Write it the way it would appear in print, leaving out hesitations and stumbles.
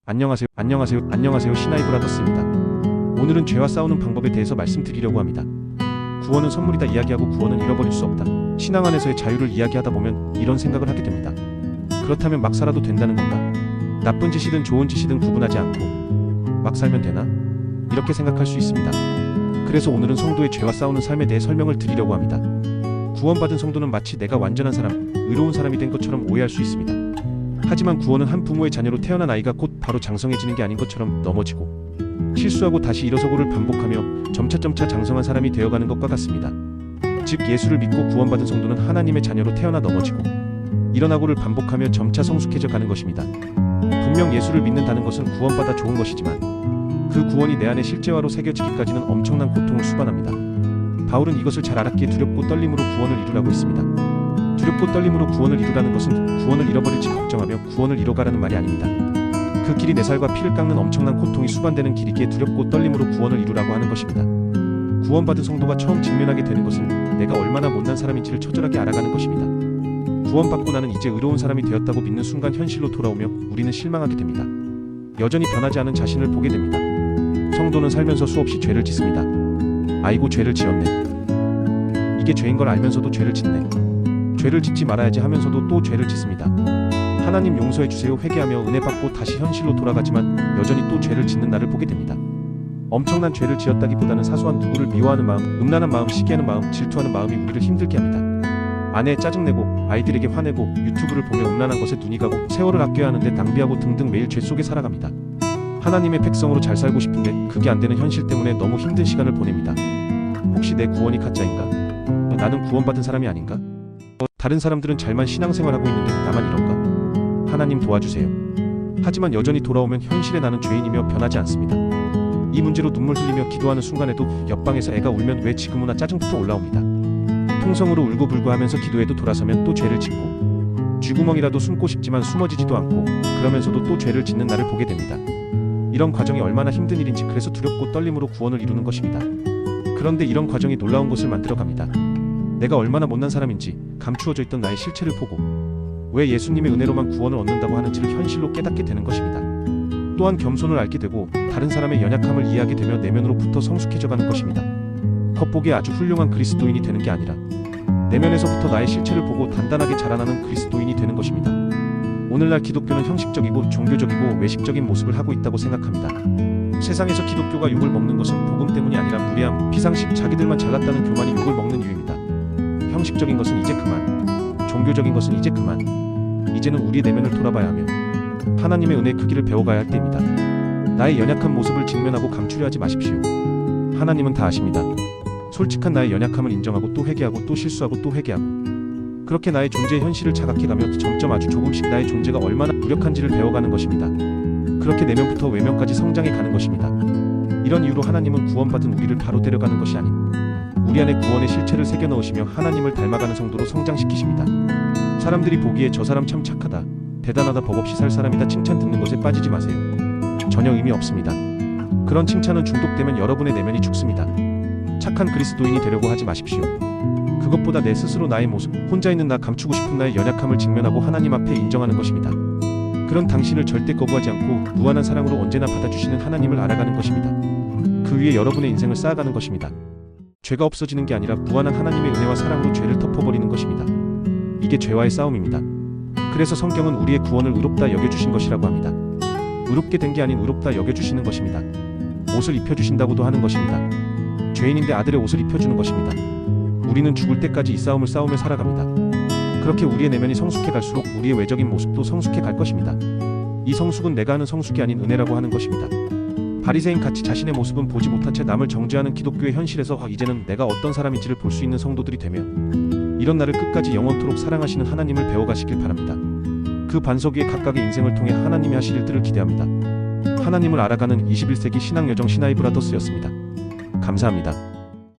안녕하세요. 시나이 브라더스입니다. 오늘은 죄와 싸우는 방법에 대해서 말씀드리려고 합니다. 구원은 선물이다 이야기하고 구원은 잃어버릴 수 없다. 신앙 안에서의 자유를 이야기하다 보면 이런 생각을 하게 됩니다. 그렇다면 막 살아도 된다는 건가? 나쁜 짓이든 좋은 짓이든 구분하지 않고 막 살면 되나? 이렇게 생각할 수 있습니다. 그래서 오늘은 성도의 죄와 싸우는 삶에 대해 설명을 드리려고 합니다. 구원받은 성도는 마치 내가 완전한 사람, 의로운 사람이 된 것처럼 오해할 수 있습니다. 하지만 구원은 한 부모의 자녀로 태어난 아이가 곧 바로 장성해지는 게 아닌 것처럼 넘어지고 실수하고 다시 일어서고를 반복하며 점차 장성한 사람이 되어가는 것과 같습니다. 즉 예수를 믿고 구원받은 성도는 하나님의 자녀로 태어나 넘어지고 일어나고를 반복하며 점차 성숙해져 가는 것입니다. 분명 예수를 믿는다는 것은 구원받아 좋은 것이지만 그 구원이 내 안에 실제화로 새겨지기까지는 엄청난 고통을 수반합니다. 바울은 이것을 잘 알았기에 두렵고 떨림으로 구원을 이루라고 했습니다. 두렵고 떨림으로 구원을 이루라는 것은 구원을 잃어버릴지 걱정하며 구원을 이뤄가라는 말이 아닙니다. 그 길이 내 살과 피를 깎는 엄청난 고통이 수반되는 길이기에 두렵고 떨림으로 구원을 이루라고 하는 것입니다. 구원받은 성도가 처음 직면하게 되는 것은 내가 얼마나 못난 사람인지를 처절하게 알아가는 것입니다. 구원받고 나는 이제 의로운 사람이 되었다고 믿는 순간 현실로 돌아오며 우리는 실망하게 됩니다. 여전히 변하지 않은 자신을 보게 됩니다. 성도는 살면서 수없이 죄를 짓습니다. 아이고 죄를 지었네. 이게 죄인 걸 알면서도 죄를 짓네. 죄를 짓지 말아야지 하면서도 또 죄를 짓습니다. 하나님 용서해 주세요 회개하며 은혜 받고 다시 현실로 돌아가지만 여전히 또 죄를 짓는 나를 보게 됩니다. 엄청난 죄를 지었다기보다는 사소한 누구를 미워하는 마음, 음란한 마음, 시기하는 마음, 질투하는 마음이 우리를 힘들게 합니다. 아내에 짜증내고 아이들에게 화내고 유튜브를 보며 음란한 것에 눈이 가고 세월을 아껴야 하는데 낭비하고 등등 매일 죄 속에 살아갑니다. 하나님의 백성으로 잘 살고 싶은데 그게 안 되는 현실 때문에 너무 힘든 시간을 보냅니다. 혹시 내 구원이 가짜인가? 나는 구원받은 사람이 아닌가? 다른 사람들은 잘만 신앙생활하고 있는데 나만 이런가? 하나님 도와주세요. 하지만 여전히 돌아오면 현실의 나는 죄인이며 변하지 않습니다. 이 문제로 눈물 흘리며 기도하는 순간에도 옆방에서 애가 울면 왜 지금 우나 짜증부터 올라옵니다. 통성으로 울고불고 하면서 기도해도 돌아서면 또 죄를 짓고 쥐구멍이라도 숨고 싶지만 숨어지지도 않고 그러면서도 또 죄를 짓는 나를 보게 됩니다. 이런 과정이 얼마나 힘든 일인지 그래서 두렵고 떨림으로 구원을 이루는 것입니다. 그런데 이런 과정이 놀라운 것을 만들어갑니다. 내가 얼마나 못난 사람인지 감추어져 있던 나의 실체를 보고 왜 예수님의 은혜로만 구원을 얻는다고 하는지를 현실로 깨닫게 되는 것입니다. 또한 겸손을 알게 되고 다른 사람의 연약함을 이해하게 되며 내면으로부터 성숙해져가는 것입니다. 겉보기에 아주 훌륭한 그리스도인이 되는 게 아니라 내면에서부터 나의 실체를 보고 단단하게 자라나는 그리스도인이 되는 것입니다. 오늘날 기독교는 형식적이고 종교적이고 외식적인 모습을 하고 있다고 생각합니다. 세상에서 기독교가 욕을 먹는 것은 복음 때문이 아니라 무례함, 비상식, 자기들만 잘났다는 교만이 욕을 먹는 이유입니다. 형식적인 것은 이제 그만, 종교적인 것은 이제 그만, 이제는 우리의 내면을 돌아봐야 하며 하나님의 은혜의 크기를 배워가야 할 때입니다. 나의 연약한 모습을 직면하고 감추려 하지 마십시오. 하나님은 다 아십니다. 솔직한 나의 연약함을 인정하고 또 회개하고 또 실수하고 또 회개하고 그렇게 나의 존재의 현실을 자각해가며 점점 아주 조금씩 나의 존재가 얼마나 무력한지를 배워가는 것입니다. 그렇게 내면부터 외면까지 성장해 가는 것입니다. 이런 이유로 하나님은 구원받은 우리를 바로 데려가는 것이 아닌 우리 안에 구원의 실체를 새겨 넣으시며 하나님을 닮아가는 성도로 성장시키십니다. 사람들이 보기에 저 사람 참 착하다, 대단하다, 법 없이 살 사람이다 칭찬 듣는 것에 빠지지 마세요. 전혀 의미 없습니다. 그런 칭찬은 중독되면 여러분의 내면이 죽습니다. 착한 그리스도인이 되려고 하지 마십시오. 그것보다 내 스스로 나의 모습, 혼자 있는 나, 감추고 싶은 나의 연약함을 직면하고 하나님 앞에 인정하는 것입니다. 그런 당신을 절대 거부하지 않고 무한한 사랑으로 언제나 받아주시는 하나님을 알아가는 것입니다. 그 위에 여러분의 인생을 쌓아가는 것입니다. 죄가 없어지는 게 아니라 무한한 하나님의 은혜와 사랑으로 죄를 덮어버리는 것입니다. 이게 죄와의 싸움입니다. 그래서 성경은 우리의 구원을 의롭다 여겨주신 것이라고 합니다. 의롭게 된 게 아닌 의롭다 여겨주시는 것입니다. 옷을 입혀주신다고도 하는 것입니다. 죄인인데 아들의 옷을 입혀주는 것입니다. 우리는 죽을 때까지 이 싸움을 싸우며 살아갑니다. 그렇게 우리의 내면이 성숙해 갈수록 우리의 외적인 모습도 성숙해 갈 것입니다. 이 성숙은 내가 하는 성숙이 아닌 은혜라고 하는 것입니다. 바리새인 같이 자신의 모습은 보지 못한 채 남을 정죄하는 기독교의 현실에서 이제는 내가 어떤 사람인지를 볼 수 있는 성도들이 되며 이런 나를 끝까지 영원토록 사랑하시는 하나님을 배워가시길 바랍니다. 그 반석 위에 각각의 인생을 통해 하나님이 하실 일들을 기대합니다. 하나님을 알아가는 21세기 신앙여정 시나이 브라더스였습니다. 감사합니다.